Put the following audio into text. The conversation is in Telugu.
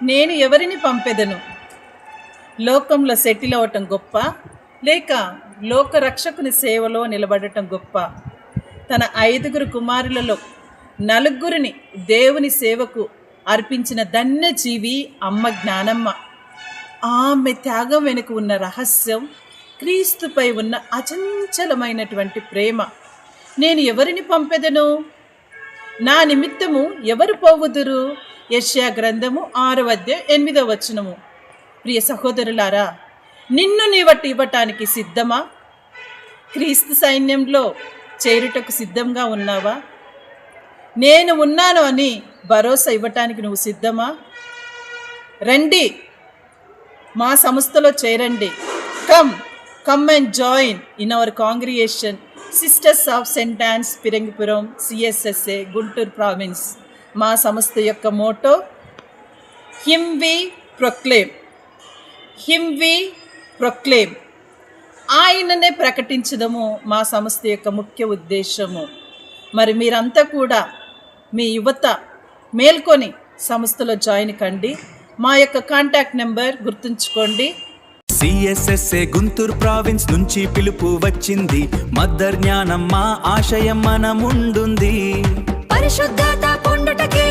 నేను ఎవరిని పంపెదను? లోకంలో సెటిల్ అవ్వటం గొప్ప, లేక లోకరక్షకుని సేవలో నిలబడటం గొప్ప? తన 5 కుమారులలో 4 దేవుని సేవకు అర్పించిన ధన్యజీవి అమ్మ జ్ఞానమ్మ. ఆమె త్యాగం వెనుక ఉన్న రహస్యం క్రీస్తుపై ఉన్న అచంచలమైనటువంటి ప్రేమ. నేను ఎవరిని పంపెదను? నా నిమిత్తము ఎవరు పోవుదురు? యెషయా గ్రంథము 6:8. ప్రియ సహోదరులారా, నిన్ను నీవట్టి ఇవ్వటానికి సిద్ధమా? క్రీస్తు సైన్యంలో చేరుటకు సిద్ధంగా ఉన్నావా? నేను ఉన్నాను అని భరోసా ఇవ్వటానికి నువ్వు సిద్ధమా? రండి, మా సంస్థలో చేరండి. Come and join in our congregation, sisters of saint Ann's Pirangipuram CSSA, Guntur province. మా సంస్థ యొక్క మోటో హిమ్ వి ప్రొక్లేమ్. ఆయననే ప్రకటించడము మా సంస్థ యొక్క ముఖ్య ఉద్దేశము. మరి మీరంతా కూడా మీ యువత మేల్కొని సంస్థలో జాయిన్ కండి. మా యొక్క కాంటాక్ట్ నెంబర్ గుర్తుంచుకోండి. CSSA గుంటూరు ప్రావిన్స్ నుంచి పిలుపు వచ్చింది. మదర్ జ్ఞానం మా ఆశయం మనముండుంది. పరిశుద్ధత పొందుటకే